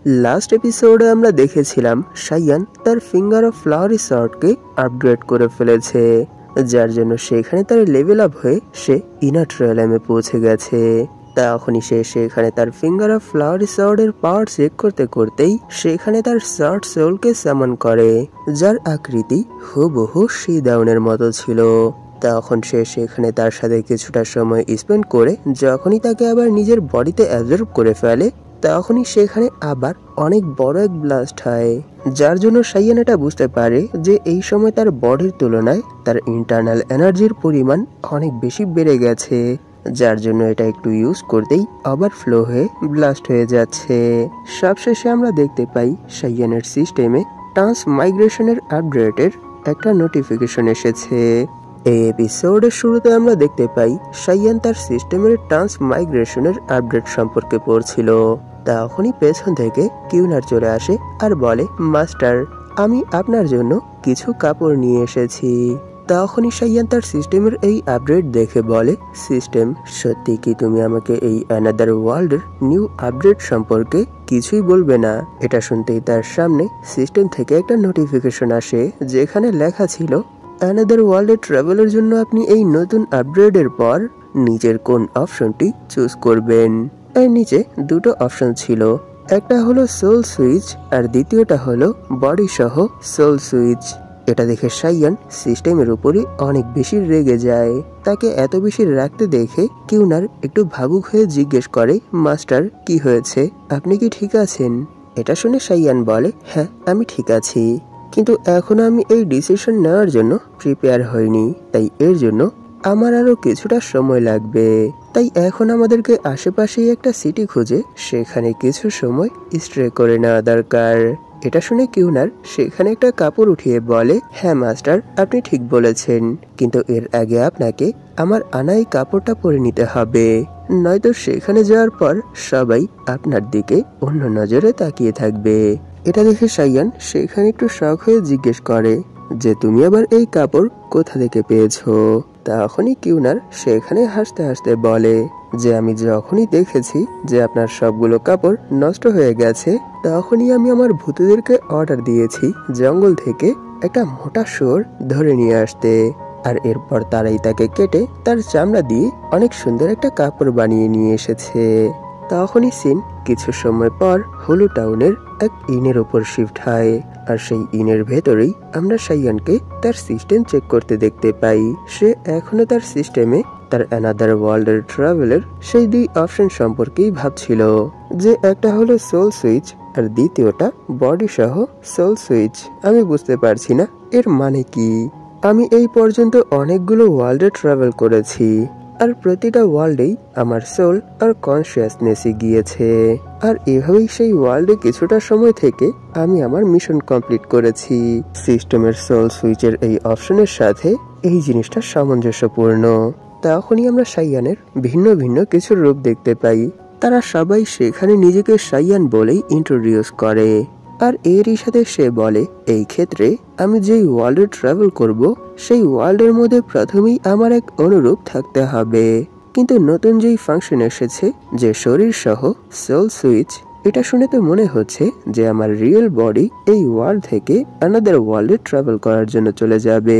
Last এপিসোডে আমরা দেখেছিলাম সায়ান তার ফিঙ্গার অফ ফ্লাওয়ারি শর্টকে আপগ্রেড করে ফেলেছে, যার জন্য সেখানে তার লেভেল আপ হয়ে সে ইনার ট্রেলামে পৌঁছে গেছে। তখনই সে সেখানে তার ফিঙ্গার অফ ফ্লাওয়ারি শর্টের পাওয়ার চেক করতে করতেই সেখানে তার শর্ট সোলকে সামন করে, যার আকৃতি হুবহু শিদাউনের মতো ছিল। তখন সে সেখানে তার সাথে কিছুটা সময় স্পেন্ড করে যখনই তাকে আবার নিজের বডিতে অ্যাবজর্ব করে ফেলে, তখনই সেখানে আবার অনেক বড় এক ব্লাস্ট হয়, যার জন্য সায়ান এটা বুঝতে পারে যে এই সময় তার বডির তুলনায় তার ইন্টারনাল এনার্জির পরিমাণ অনেক বেশি বেড়ে গেছে, যার জন্য এটা একটু ইউজ করতেই ওভারফ্লো হয়ে ব্লাস্ট হয়ে যাচ্ছে। সবশেষে আমরা দেখতে পাই সায়ানের সিস্টেমে ট্রান্সমাইগ্রেশনের আপডেটের একটা নোটিফিকেশন এসেছে। এই এপিসোডের শুরুতে আমরা দেখতে পাই সায়ান তার সিস্টেমের ট্রান্সমাইগ্রেশনের আপডেট সম্পর্কে পড়ছিল। তখনই পেছন থেকে কিউনার চলে আসে আর বলে, মাস্টার, আমি আপনার জন্য কিছু কাপড় নিয়ে এসেছি। তখনই সায়ান তার সিস্টেমের এই আপডেট দেখে বলে, সিস্টেম, সত্যি কি তুমি আমাকে এই অ্যানাদার ওয়ার্ল্ডের নিউ আপডেট সম্পর্কে কিছুই বলবে না? এটা শুনতেই তার সামনে সিস্টেম থেকে একটা নোটিফিকেশন আসে, যেখানে লেখা ছিল, অ্যানাদার ওয়ার্ল্ডে ট্রাভেলের জন্য আপনি এই নতুন আপগ্রেডের পর নিজের কোন অপশনটি চুজ করবেন। এর নিচে দুটো অপশন ছিল, একটা হলো সোল সুইচ আর দ্বিতীয়টা হলো বডি সহ সোল সুইচ। এটা দেখে সায়ান সিস্টেমের উপরই অনেক বেশি রেগে যায়। তাকে এত বেশি রাখতে দেখে কিউনার একটু ভাবুক হয়ে জিজ্ঞেস করে, মাস্টার, কি হয়েছে? আপনি কি ঠিক আছেন? এটা শুনে সায়ান বলে, হ্যাঁ, আমি ঠিক আছি, কিন্তু এখনো আমি এই ডিসিশন নেওয়ার জন্য প্রিপেয়ার হইনি, তাই এর জন্য আমার আরো কিছুটা সময় লাগবে। তাই এখন আমাদেরকে আশেপাশেই একটা সিটি খুঁজে সেখানে কিছু সময় স্টে করে নেওয়া দরকার। এটা শুনে কিউনার সেখানে একটা কাপড় উঠিয়ে বলে, হ্যাঁ মাস্টার, আপনি ঠিক বলেছেন, কিন্তু এর আগে আপনাকে আমার আনাই কাপড়টা পরে নিতে হবে, নয়তো সেখানে যাওয়ার পর সবাই আপনার দিকে অন্য নজরে তাকিয়ে থাকবে। এটা দেখে সায়ান সেখানে একটু শক হয়ে জিজ্ঞেস করে যে, তুমি আবার এই কাপড় কোথা থেকে পেয়েছো? তখনই কিউনার সেখানে হাসতে হাসতে বলে যে, আমি যখনই দেখেছি যে আপনার সবগুলো কাপড় নষ্ট হয়ে গেছে, তখনই আমি আমার ভূতদেরকে অর্ডার দিয়েছি জঙ্গল থেকে একটা মোটা শুয়োর ধরে নিয়ে আসতে, আর এরপর তারাই তাকে কেটে তার চামড়া দিয়ে অনেক সুন্দর একটা কাপড় বানিয়ে নিয়ে এসেছে। তখনই সিন কিছু সময় পর হুলু টাউনের এক ইনের উপর শিফট হয়, আর সেই ইনের ভেতরেই আমরা সায়ানকে তার সিস্টেম চেক করতে দেখতে পাই। সে এখনো তার সিস্টেমে তার অ্যানাদার ওয়ার্ল্ডের ট্রাভেলের সেই দুই অপশন সম্পর্কেই ভাবছিল, যে একটা হলো সোল সুইচ আর দ্বিতীয়টা বডি সহ সোল সুইচ। আমি বুঝতে পারছি না এর মানে কি। আমি এই পর্যন্ত অনেকগুলো ওয়ার্ল্ডে ট্রাভেল করেছি, আর প্রতিটা ওয়ার্ল্ডেই আমার সোল আর কনসিয়াসনেসই গিয়েছে, আর এভাবেই সেই ওয়ার্ল্ডে কিছুটা সময় থেকে আমি আমার মিশন কমপ্লিট করেছি। সিস্টেমের সোল সুইচের এই অপশনের সাথে এই জিনিসটা সামঞ্জস্যপূর্ণ। তখনই আমরা সায়ানের ভিন্ন ভিন্ন কিছু রূপ দেখতে পাই। তারা সবাই সেখানে নিজেকে সায়ান বলেই ইন্ট্রোডিউস করে, আর এরই সাথে সে বলে, এই ক্ষেত্রে আমি যেই ওয়ার্ল্ডে ট্রাভেল করব সেই ওয়ার্ল্ডের মধ্যে প্রথমেই আমার এক অনুরূপ থাকতে হবে। কিন্তু নতুন যেই ফাংশন এসেছে, যে শরীর সহ সোল সুইচ, এটা শুনে তো মনে হচ্ছে যে আমার রিয়েল বডি এই ওয়ার্ল্ড থেকে অ্যানাদার ওয়ার্ল্ডে ট্রাভেল করার জন্য চলে যাবে,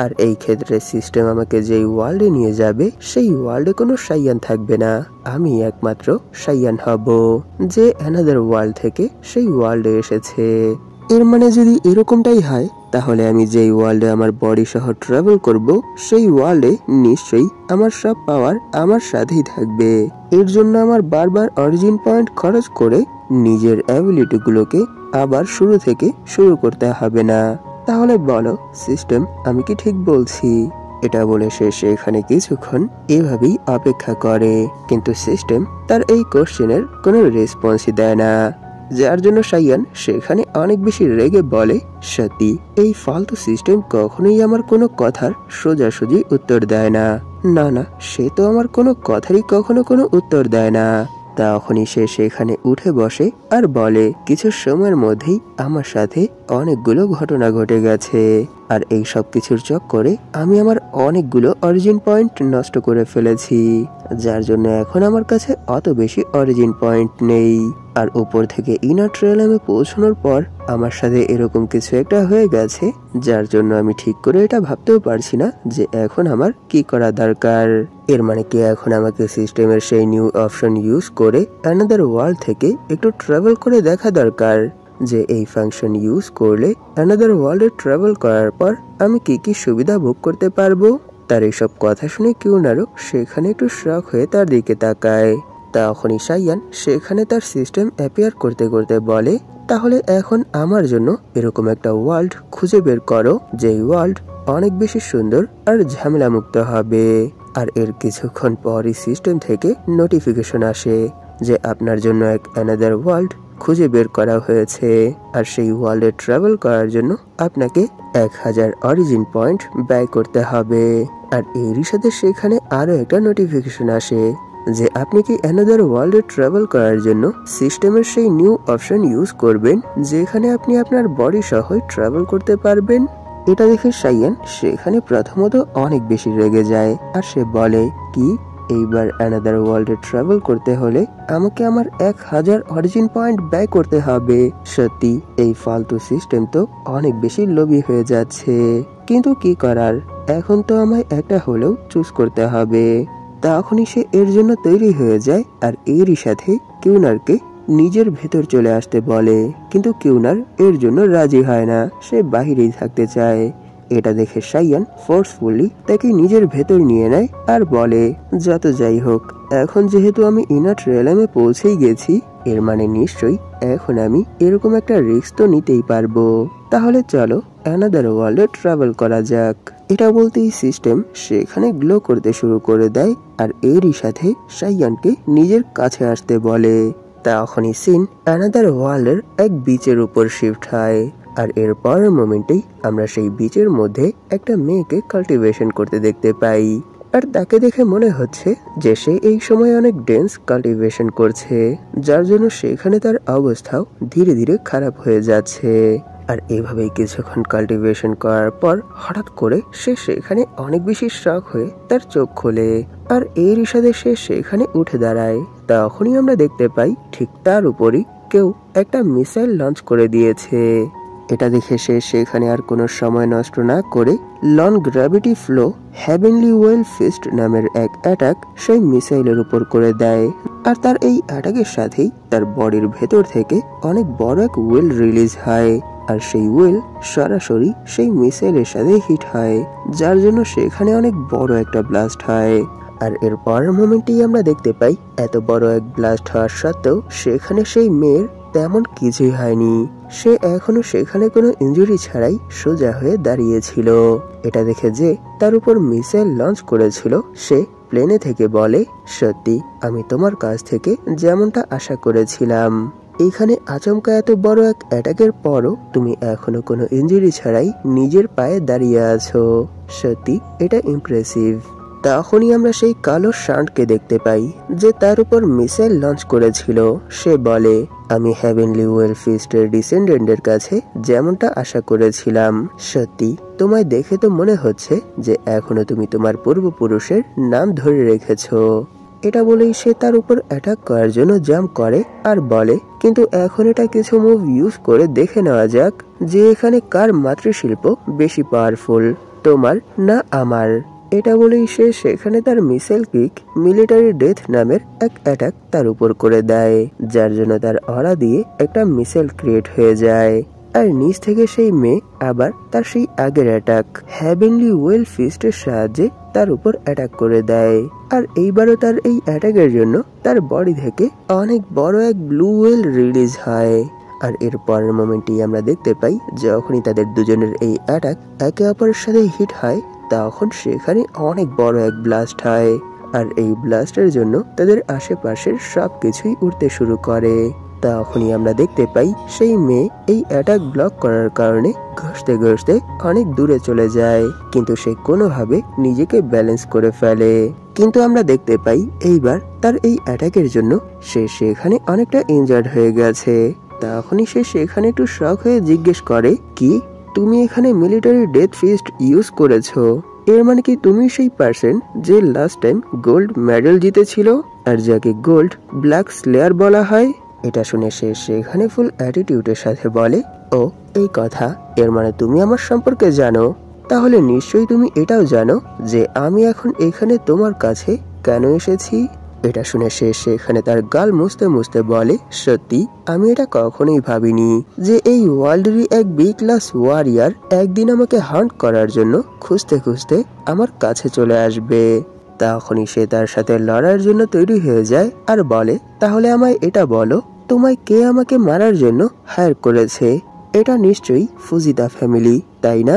আর এই ক্ষেত্রে সিস্টেম আমাকে যেই ওয়ার্ল্ডে নিয়ে যাবে সেই ওয়ার্ল্ডে কোনো সায়ান থাকবে না, আমি একমাত্র সায়ান হব, যে অ্যানাদার ওয়ার্ল্ড থেকে সেই ওয়ার্ল্ডে এসেছে। এর মানে যদি এরকমটাই হয়, তাহলে আমি যেই ওয়ার্ল্ডে আমার বডি সহ ট্রাভেল করব সেই ওয়ার্ল্ডে নিশ্চয়ই আমার সব পাওয়ার আমার সাথেই থাকবে। এর জন্য আমার বারবার অরিজিন পয়েন্ট খরচ করে নিজের অ্যাবিলিটিগুলোকে আবার শুরু থেকে শুরু করতে হবে না। তাহলে বলো সিস্টেম, আমি কি ঠিক বলছি? এটা বলে সে সেখানে কিছুক্ষণ এভাবেই অপেক্ষা করে, কিন্তু সিস্টেম তার এই কোশ্চেনের কোনো রেসপন্সই দেয় না, যার জন্য সায়ান সেখানে অনেক বেশি রেগে বলে, সত্যি এই ফালতু সিস্টেম কখনোই আমার কোনো কথার সোজাসুজি উত্তর দেয় না, না না, সে তো আমার কোনো কথারই কখনো কোনো উত্তর দেয় না। তখনই সে সেখানে উঠে বসে আর বলে, কিছু সময়ের মধ্যেই আমার সাথে অনেকগুলো ঘটনা ঘটে গেছে, আর এই সব কিছুর চক্করে আমি আমার অনেকগুলো অরিজিন পয়েন্ট নষ্ট করে ফেলেছি, যার জন্য এখন আমার কাছে অত বেশি অরিজিন পয়েন্ট নেই। আর উপর থেকে ইনার ট্রেলামে পৌঁছানোর পর আমার সাথে এরকম কিছু একটা হয়ে গেছে, যার জন্য আমি ঠিক করে এটা ভাবতেও পারছি না যে এখন আমার কি করা দরকার। এর মানে কি এখন আমাকে সিস্টেমের সেই নিউ অপশন ইউজ করে অ্যানাদার ওয়ার্ল্ড থেকে একটু ট্রাভেল করে দেখা দরকার, যে এই ফাংশন ইউজ করলে অ্যানাদার ওয়ার্ল্ডে ট্রাভেল করার পর আমি কি কি সুবিধা ভোগ করতে পারবো। তার এইসব কথা শুনে কিউনারও সেখানে একটু শক হয়ে তার দিকে তাকায়। তখনই সাইয়ান সেখানে তার সিস্টেম অ্যাপিয়ার করতে করতে বলে, তাহলে এখন আমার জন্য এরকম একটা ওয়ার্ল্ড খুঁজে বের করো, যেই ওয়ার্ল্ড অনেক বেশি সুন্দর আর ঝামেলা মুক্ত হবে। আর এর কিছুক্ষণ পরই সিস্টেম থেকে নোটিফিকেশন আসে যে আপনার জন্য এক অ্যানাদার ওয়ার্ল্ড খুঁজে বের করা হয়েছে, আর সেই ওয়ার্ল্ডে ট্রাভেল করার জন্য আপনাকে 1000 অরিজিন পয়েন্ট ব্যয় করতে হবে। আর এরই সাথে সেখানে আরো একটা নোটিফিকেশন আসে যে আপনি কি অ্যানাদার ওয়ার্ল্ডে ট্রাভেল করার জন্য সিস্টেমের সেই নিউ অপশন ইউজ করবেন, যেখানে আপনি আপনার বডি সহ ট্রাভেল করতে পারবেন। এটা দেখে সাইয়ান সেখানে প্রথমত অনেক বেশি রেগে যায়, আর সে বলে, কি এইবার অ্যানাদার ওয়ার্ল্ডে ট্রাভেল করতে হলে আমাকে আমার 1000 অরিজিন পয়েন্ট ব্যয় করতে হবে। সত্যি এই ফালতু সিস্টেম তো অনেক বেশি লোভী হয়ে যাচ্ছে, কিন্তু কি করার, এখন তো আমায় একটা হলেও চুজ করতে হবে। তখনই সে এর জন্য তৈরি হয়ে যায়, আর এরই সাথে কিউনারকে নিজের ভেতর চলে আসতে বলে, কিন্তু কিউনার এর জন্য রাজি হয় না, সে বাহিরেই থাকতে চায়। এটা দেখে সাইয়ান ফোর্সফুলি তাকে নিজের ভেতর নিয়ে নেয় আর বলে, যত যাই হোক, এখন যেহেতু আমি ইনার ট্রেলামে পৌঁছেই গেছি, এর মানে নিশ্চয়ই এখন আমি এরকম একটা রিস্ক তো নিতেই পারবো। তাহলে চলো অ্যানাদার ওয়ার্ল্ডে ট্রাভেল করা যাক। এটা বলতেই সিস্টেম সেখানে গ্লো করতে শুরু করে দেয়, আর এরই সাথে সাইয়ানকে নিজের কাছে আসতে বলে। তখনই সিন অ্যানাদার ওয়ার্ল্ডের এক বিচের উপর শিফট হয়, আর এর পরের মোমেন্টেই আমরা সেই বিচের মধ্যে একটা মেয়েকে কাল্টিভেশন করতে দেখতে পাই। আর তাকে দেখে মনে হচ্ছে যে সে এই সময় অনেক ডেন্স কাল্টিভেশন করছে, যার জন্য সেখানে তার অবস্থাও ধীরে ধীরে খারাপ হয়ে যাচ্ছে। আর এভাবেই কিছুক্ষণ কাল্টিভেশন করার পর হঠাৎ করে সে সেখানে অনেক বেশি শক হয়ে তার চোখ খোলে, আর এর ইশারায় সে সেখানে উঠে দাঁড়ায়। তখনই আমরা দেখতে পাই ঠিক তার উপরই কেউ একটা মিসাইল লঞ্চ করে দিয়েছে। এটা দেখে সে সেখানে আর কোনো সময় নষ্ট না করে লন gravity flow heavenly well fist নামের এক অ্যাটাক সেই মিসাইলের উপর করে দেয়। আর তার এই অ্যাটাকের সাথেই তার বডির ভেতর থেকে অনেক বড় এক ওয়েল রিলিজ হয়, আর সেই ওয়েল সরাসরি সেই মিসাইলের সাথে হিট হয়, যার জন্য সেখানে অনেক বড় একটা ব্লাস্ট হয়। আর এর পরের মোমেন্টেই আমরা দেখতে পাই এত বড় এক ব্লাস্ট হওয়ার সত্ত্বেও সেখানে সেই মেয়ের তেমন কিছুই হয়নি, সে এখনো সেখানে কোনো ইনজুরি ছাড়াই সোজা হয়ে দাঁড়িয়েছিল। এটা দেখে যে তার উপর মিসাইল লঞ্চ করেছিল সে প্লেনে থেকে বলে, সত্যি আমি তোমার কাছ থেকে যেমনটা আশা করেছিলাম। এইখানে আচমকা এত বড় এক অ্যাটাকের পরও তুমি এখনো কোনো ইনজুরি ছাড়াই নিজের পায়ে দাঁড়িয়ে আছো, সত্যি এটা ইমপ্রেসিভ। তখনই আমরা সেই কালো শান্টকে দেখতে পাই যে তার উপর মিসাইল লঞ্চ করেছিল। সে বলে, আমি হেভেনলি ওয়েল ফিস্টের ডিসেন্ডেন্টের কাছে যেমনটা আশা করেছিলাম, সত্যি তোমায় দেখে তো মনে হচ্ছে যে এখনো তুমি তোমার পূর্বপুরুষের নাম ধরে রেখেছো। এটা বলেই সে তার উপর অ্যাটাক করার জন্য জাম্প করে আর বলে, কিন্তু এখন এটা কিছু মুভ ইউজ করে দেখে নেওয়া যাক যে এখানে কার মাতৃশিল্প বেশি পাওয়ারফুল, তোমার না আমার। এটা বলেই সে সেখানে তার মিসাইল কিক মিলিটারি ডেথ নামের এক অ্যাটাক তার উপর করে দেয়, যার জন্য তার অরা দিয়ে একটা মিসাইল ক্রিয়েট হয়ে যায়। আর নিচ থেকে সেই মেয়ে আবার তার সেই আগের অ্যাটাক হেভেনলি ওয়েল ফিস্টের সাহায্যে তার উপর অ্যাটাক করে দেয়। আর এইবারও তার এই অ্যাটাকের জন্য তার বডি থেকে অনেক বড় এক ব্লু ওয়েল রিলিজ হয়। আর এর পরের মোমেন্টেই আমরা দেখতে পাই যখনই তাদের দুজনের এই অ্যাটাক একে অপরের সাথে হিট হয়, তখন সেখানে অনেক বড় এক ব্লাস্ট হয়, আর এই ব্লাস্টের জন্য তাদের আশেপাশের সবকিছুই উড়তে শুরু করে। তখনই আমরা দেখতে পাই সেই মেয়ে এই অ্যাটাক ব্লক করার কারণে ঘষতে ঘষতে অনেক দূরে চলে যায়, কিন্তু সে কোনোভাবে নিজেকে ব্যালেন্স করে ফেলে। কিন্তু আমরা দেখতে পাই এইবার তার এই অ্যাটাকের জন্য সে সেখানে অনেকটা ইনজার্ড হয়ে গেছে। তখনই সে সেখানে একটু শক হয়ে জিজ্ঞেস করে, কি তুমি এখানে মিলিটারি ডেথ ফিস্ট ইউজ করেছো? এর মানে কি তুমি সেই পার্সন যে লাস্ট টাইম গোল্ড মেডেল জিতেছিল আর যাকে গোল্ড ব্ল্যাক স্লেয়ার বলা হয়? এটা শুনে সে সেখানে ফুল অ্যাটিটিউডের সাথে বলে, ও এই কথা, এর মানে তুমি আমার সম্পর্কে জানো? তাহলে নিশ্চয়ই তুমি এটাও জানো যে আমি এখন এখানে তোমার কাছে কেন এসেছি? এটা শুনে সে সেখানে তার গাল মুছতে মুছতে বলে, সত্যি আমি এটা কখনোই ভাবিনি যে এই ওয়ার্ল্ডেরই এক বি ক্লাস ওয়ারিয়ার একদিন আমাকে হান্ট করার জন্য খুঁজতে খুঁজতে আমার কাছে চলে আসবে। তখনই সে তার সাথে লড়ার জন্য তৈরি হয়ে যায় আর বলে, তাহলে আমায় এটা বলো, তোমায় কে আমাকে মারার জন্য হায়ার করেছে? এটা নিশ্চয়ই ফুজিতা ফ্যামিলি, তাই না?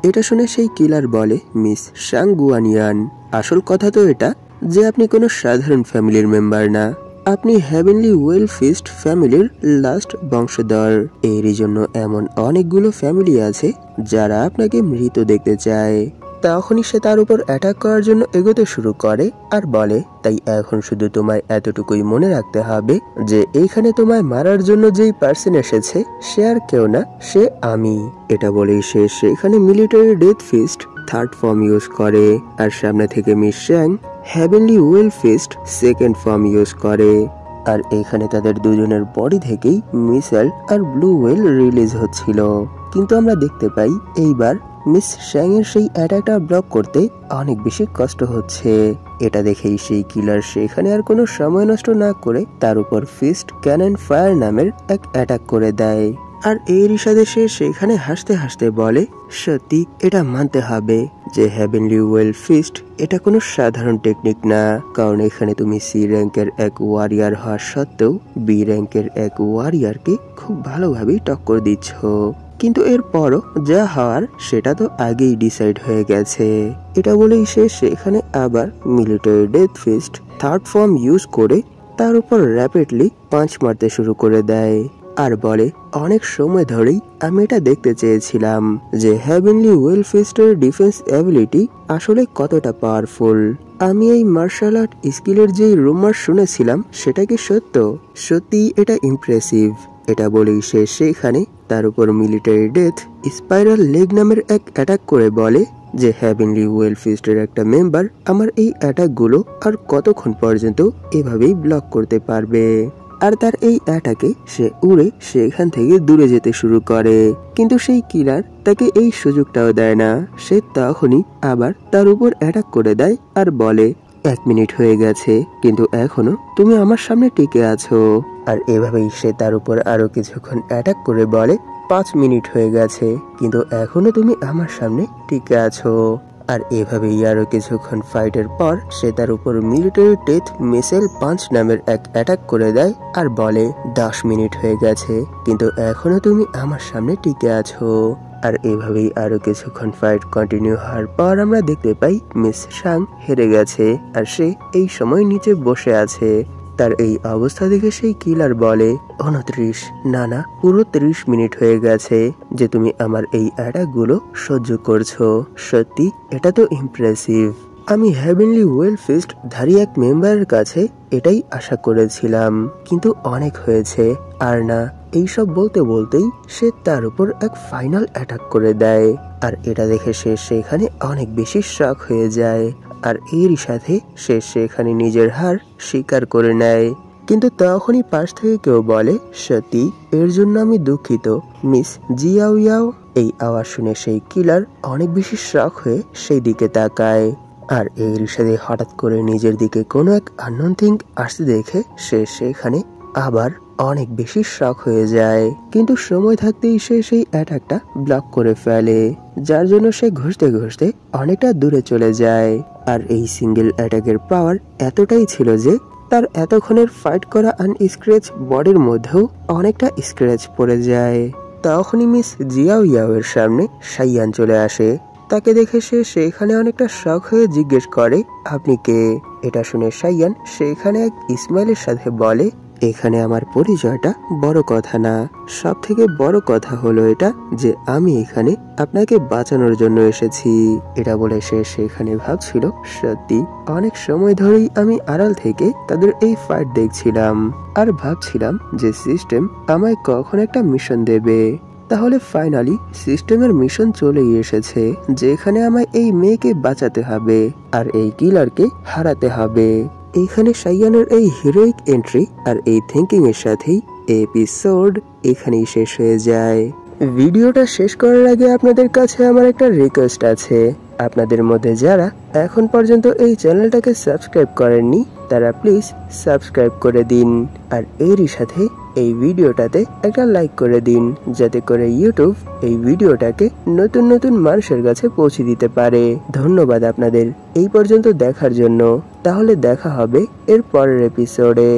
এটা শুনে সেই কিলার বলে, মিস শাং গুয়ানিয়ান, আসল কথা তো এটা যে আপনি কোনো সাধারণ ফ্যামিলির মেম্বার না, আপনি হেভেনলি ওয়েল ফিস্ট ফ্যামিলির লাস্ট বংশধর। এরই জন্য এমন অনেকগুলো ফ্যামিলি আছে যারা আপনাকে মৃত দেখতে চায়। তখনই সে তার উপর অ্যাটাক করার জন্য এগোতে শুরু করে আর বলে, তাই এখন শুধু তোমায় এতটুকুই মনে রাখতে হবে যে এইখানে তোমায় মারার জন্য যেই পার্সন এসেছে সে আর কেউ না, সে আমি। এটা বলেই সে সেখানে military death fist third form use করে আর সামনে থেকে Miss Shang heavenly well fist second form use করে। আর এখানে তাদের দুজনের বডি থেকেই মিসাইল আর ব্লু ওয়েল রিলিজ হচ্ছিল। কিন্তু আমরা দেখতে পাই এইবার মিস শ্যাং এর সেই অ্যাটাকটা ব্লক করতে অনেক বেশি কষ্ট হচ্ছে। এটা দেখেই সেই কিলার সেখানে আর কোনো সময় নষ্ট না করে তার উপর ফিস্ট ক্যানন ফায়ার নামের এক অ্যাটাক করে দেয়। আর এরই সাথে সে সেখানে হাসতে হাসতে বলে, সত্যি এটা মানতে হবে যে হেভেনলি ওয়েল ফিস্ট এটা কোনো সাধারণ টেকনিক না, কারণ এখানে তুমি সি র্যাঙ্কের এক ওয়ারিয়ার হওয়া সত্ত্বেও বি র্যাঙ্কের এক ওয়ারিয়ারকে খুব ভালোভাবেই টক্কর দিচ্ছ। কিন্তু এরপরও যা হওয়ার সেটা তো আগেই ডিসাইড হয়ে গেছে। এটা বলেই সে সেখানে আবার military death fist third form use করে তার উপর র্যাপিডলি পাঁচ মারতে শুরু করে দেয় আর বলে, অনেক সময় ধরেই আমি এটা দেখতে চেয়েছিলাম যে হেভেনলি ওয়েল ফিস্টের ডিফেন্স অ্যাবিলিটি আসলে কতটা পাওয়ারফুল। আমি এই মার্শাল আর্ট স্কিলের যেই রুমার শুনেছিলাম সেটা কি সত্য? সত্যি এটা ইমপ্রেসিভ। এটা বলেই সে সেখানে তার উপর মিলিটারি ডেথ স্পাইরাল লেগ নামের এক অ্যাটাক করে বলে যে হেভেনলি ওয়েল ফিস্টের একটা মেম্বার আমার এই অ্যাটাকগুলো আর কতক্ষণ পর্যন্ত এভাবেই ব্লক করতে পারবে। আর তার এই অ্যাটাকে সে উড়ে সেখান থেকে দূরে যেতে শুরু করে, কিন্তু সেই কিলার তাকে এই সুযোগটাও দেয় না। সে তখনই আবার তার উপর অ্যাটাক করে দেয় আর বলে, 1 মিনিট হয়ে গেছে কিন্তু এখনো তুমি আমার সামনে টিকে আছো। আর এভাবেই সে তার উপর আরো কিছুক্ষণ অ্যাটাক করে বলে, 5 মিনিট হয়ে গেছে কিন্তু এখনো তুমি আমার সামনে টিকে আছো। আর এভাবেই আরো কিছুক্ষণ ফাইটের পর সে তার উপর মিলিটারি ডেথ মিসাইল পাঞ্চ নামের এক অ্যাটাক করে দেয় আর বলে, 10 মিনিট হয়ে গেছে কিন্তু এখনো তুমি আমার সামনে টিকে আছো। আর এভাবেই আরো কিছুক্ষণ ফাইট কন্টিনিউ হওয়ার পর আমরা দেখতে পাই মিস শাং হেরে গেছে আর সে এই সময় নিচে বসে আছে। তার এই অবস্থা দেখে সেই কিলার বলে, 29, না পুরো 30 মিনিট হয়ে গেছে যে তুমি আমার এই অ্যাটাকগুলো সহ্য করছো। সত্যি এটা তো ইমপ্রেসিভ। আমি হেভেনলি ওয়েল ফিস্ট ধারী এক মেম্বারের কাছে এটাই আশা করেছিলাম, কিন্তু অনেক হয়েছে। আর না, এইসব বলতে বলতেই সে তার উপর এক ফাইনাল অ্যাটাক করে দেয় আর এটা দেখে সে সেখানে অনেক বেশি শক হয়ে যায় আর এরই সাথে সে সেখানে নিজের হার স্বীকার করে নেয়। কিন্তু তখনই পাশ থেকে কেউ বলে, সত্যি এর জন্য আমি দুঃখিত মিস জিয়াও ইয়াও। এই আওয়াজ শুনে সেই কিলার অনেক বেশি শক হয়ে সেই দিকে তাকায় আর এরই সাথে হঠাৎ করে নিজের দিকে কোনো এক আননোন থিং আসতে দেখে সে সেখানে আবার অনেক বেশি শক হয়ে যায়। কিন্তু সময় থাকতেই সে সেই অ্যাটাকটা ব্লক করে ফেলে, যার জন্য সে ঘষতে ঘষতে অনেকটা দূরে চলে যায়। আর এই সিঙ্গেল অ্যাটাকের পাওয়ার এতটাই ছিল যে তার এতক্ষণের ফাইট করা আনস্ক্র্যাচ বডির মধ্যেও অনেকটা স্ক্র্যাচ পড়ে যায়। তখনই মিস জিয়াও ইয়াও এর সামনে সাইয়ান চলে আসে। তাকে দেখে সে সেখানে অনেকটা শক হয়ে জিজ্ঞেস করে, আপনি কে? এটা শুনে সাইয়ান সেখানে এক ইসমাইলের সাথে বলে, এখানে আমার পরিচয়টা বড় কথা না, সব থেকে বড় কথা হলো এটা যে আমি এখানে আপনাকে বাঁচানোর জন্য এসেছি। এটা বলে সে সেখানে ভাবছিল, সত্যি অনেক সময় ধরেই আমি আড়াল থেকে তাদের এই ফাইট দেখছিলাম আর ভাবছিলাম যে সিস্টেম আমায় কখন একটা মিশন দেবে। তাহলে ফাইনালি সিস্টেমের মিশন চলেই এসেছে, যেখানে আমায় এই মেয়েকে বাঁচাতে হবে আর এই কিলারকে হারাতে হবে। এখানে সাইয়ানের এই হিরোইক এন্ট্রি আর এই থিঙ্কিং এর সাথেই এপিসোড এখানেই শেষ হয়ে যায়। ভিডিওটা শেষ করার আগে আপনাদের কাছে আমার একটা রিকোয়েস্ট আছে। আপনাদের মধ্যে যারা এখন পর্যন্ত এই চ্যানেলটাকে সাবস্ক্রাইব করেননি তারা প্লিজ সাবস্ক্রাইব করে দিন, আর এরই সাথে এই ভিডিওটাতে একটা লাইক করে দিন, যাতে করে ইউটিউব এই ভিডিওটাকে নতুন নতুন মানুষের কাছে পৌঁছে দিতে পারে। ধন্যবাদ আপনাদের এই পর্যন্ত দেখার জন্য। তাহলে দেখা হবে এর পরের এপিসোডে।